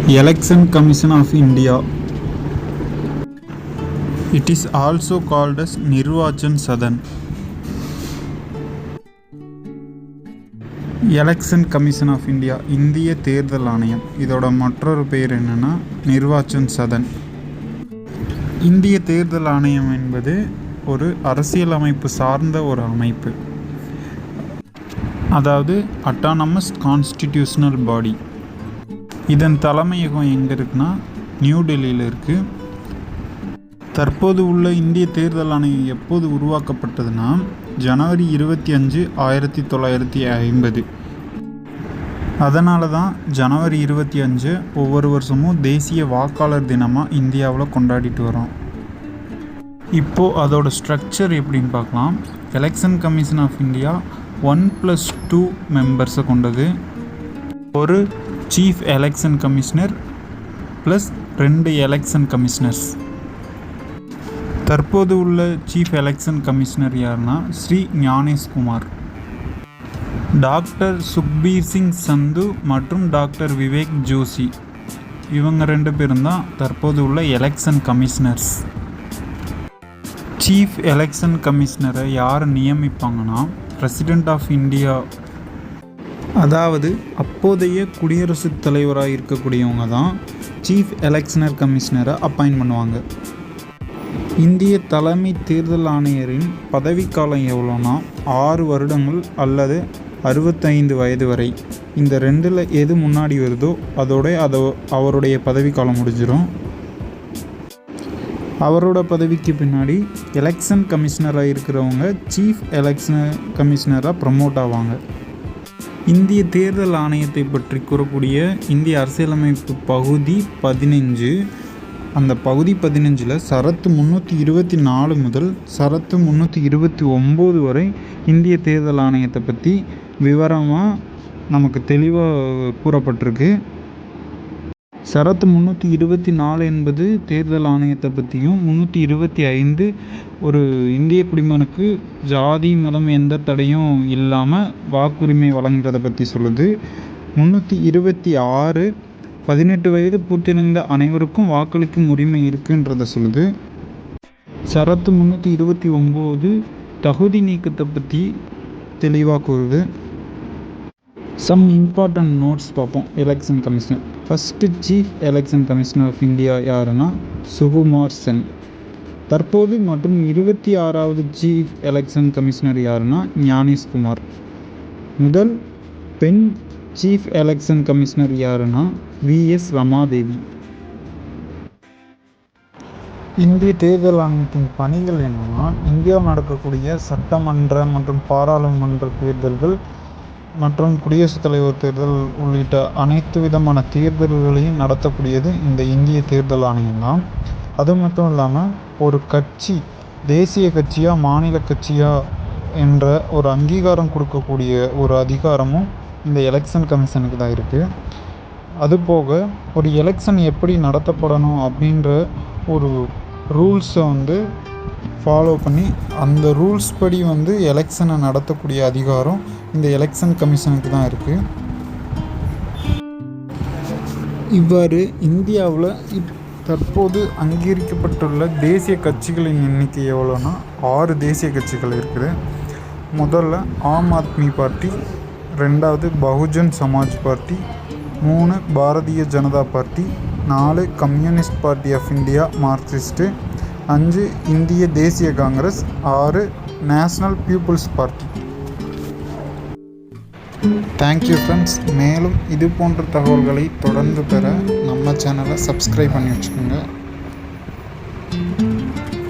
Election Commission of India. It is also called as Nirvachan Sadan. Election commission of India, இந்திய தேர்தல் ஆணையம். இதோட மற்றொரு பெயர் என்னென்னா நிர்வாச்சன் சதன். இந்திய தேர்தல் ஆணையம் என்பது ஒரு அரசியல் அமைப்பு சார்ந்த ஒரு அமைப்பு, அதாவது அட்டானமஸ் கான்ஸ்டிடியூஷனல் பாடி. இதன் தலைமையகம் எங்கே இருக்குன்னா நியூ டெல்லியில் இருக்குது. தற்போது உள்ள இந்திய தேர்தல் ஆணையம் எப்போது உருவாக்கப்பட்டதுன்னா ஜனவரி 25, 1950. அதனால தான் ஜனவரி 25 ஒவ்வொரு வருஷமும் தேசிய வாக்காளர் தினமாக இந்தியாவில் கொண்டாடிட்டு வரோம். இப்போது அதோட ஸ்ட்ரக்சர் எப்படின்னு பார்க்கலாம். எலெக்ஷன் கமிஷன் ஆஃப் இந்தியா 1+2 மெம்பர்ஸை கொண்டது. ஒரு chief election commissioner plus 2 election commissioners. தற்போது உள்ள சீஃப் எலெக்ஷன் கமிஷனர் யாருன்னா ஸ்ரீ ஞானேஷ்குமார். டாக்டர் சுக்பீர் சிங் சந்து மற்றும் டாக்டர் விவேக் ஜோஷி, இவங்க 2 பேரும் தான் தற்போது உள்ள எலெக்ஷன் கமிஷனர்ஸ். சீஃப் எலெக்ஷன் கமிஷனரை யார் நியமிப்பாங்கன்னா பிரசிடெண்ட் ஆஃப் இந்தியா, அதாவது அப்போதைய குடியரசுத் தலைவராக இருக்கக்கூடியவங்க தான் சீஃப் எலெக்ஷனர் கமிஷனரை அப்பாயின்ட் பண்ணுவாங்க. இந்திய தலைமை தேர்தல் ஆணையரின் பதவிக்காலம் எவ்வளோனா 6 வருடங்கள் அல்லது 65 வயது வரை. இந்த 2ல் எது முன்னாடி வருதோ அவருடைய பதவிக்காலம் முடிஞ்சிடும். அவரோட பதவிக்கு பின்னாடி எலெக்ஷன் கமிஷனராக இருக்கிறவங்க சீஃப் எலெக்ஷன் கமிஷனராக ப்ரமோட் ஆவாங்க. இந்திய தேர்தல் ஆணையத்தை பற்றி கூறக்கூடிய இந்திய அரசியலமைப்பு பகுதி 15. அந்த பகுதி 15ல் சரத்து 324 முதல் சரத்து 329 வரை இந்திய தேர்தல் ஆணையத்தை பற்றி விவரமாக நமக்கு தெளிவாக கூறப்பட்டிருக்கு. சரத்து 324 என்பது தேர்தல் ஆணையத்தை பற்றியும், 325 ஒரு இந்திய குடிமகனுக்கு ஜாதி மதம் எந்த தடையும் இல்லாமல் வாக்குரிமை வழங்குறதை பற்றி சொல்லுது. 326 18 வயது பூர்த்தியடைந்த அனைவருக்கும் வாக்களிக்கும் உரிமை இருக்குன்றதை சொல்லுது. சரத்து 329 தகுதி நீக்கத்தை பற்றி தெளிவாக கூறுது. சம் இம்பார்ட்டன்ட் நோட்ஸ் பார்ப்போம். Election commissioner first chief election commissioner of India யாருன்னா சுகுமார் சென். தற்போது மற்றும் 26வது சீஃப் எலெக்ஷன் கமிஷனர் யாருன்னா ஞானேஷ்குமார். முதல் பெண் சீஃப் எலெக்ஷன் கமிஷனர் யாருன்னா VS ரமாதேவி. இந்திய தேர்தல் ஆணையத்தின் பணிகள் என்னன்னா இந்தியாவில் நடக்கக்கூடிய சட்டமன்ற மற்றும் பாராளுமன்ற தேர்தல்கள் மற்றும் குடியரசுத் தலைவர் தேர்தல் உள்ளிட்ட அனைத்து விதமான தேர்தல்களையும் நடத்தக்கூடியது இந்த இந்திய தேர்தல் ஆணையம் தான். அது மட்டும் இல்லாமல் ஒரு கட்சி தேசிய கட்சியா மாநில கட்சியா என்ற ஒரு அங்கீகாரம் கொடுக்கக்கூடிய ஒரு அதிகாரமும் இந்த எலெக்ஷன் கமிஷனுக்கு தான் இருக்குது. அதுபோக ஒரு எலெக்ஷன் எப்படி நடத்தப்படணும் அப்படின்ற ஒரு ரூல்ஸை ஃபாலோ பண்ணி அந்த ரூல்ஸ் படி எலெக்ஷனை நடத்தக்கூடிய அதிகாரம் இந்த எலெக்ஷன் கமிஷனுக்கு தான் இருக்குது. இவ்வாறு இந்தியாவில் தற்போது அங்கீகரிக்கப்பட்டுள்ள தேசிய கட்சிகளின் எண்ணிக்கை எவ்வளோன்னா 6 தேசிய கட்சிகள் இருக்குது. முதல்ல ஆம் ஆத்மி பார்ட்டி, 2வது Bahujan Samaj party, 3 Bharatiya Janata party, 4 communist party of India Marxist, 5 இந்திய தேசிய Congress, 6 national people's party. Thank you friends. மேலும் இது போன்ற தகவல்களை தொடர்ந்து பெற நம்ம சேனலை சப்ஸ்கிரைப் பண்ணி வச்சுக்கோங்க.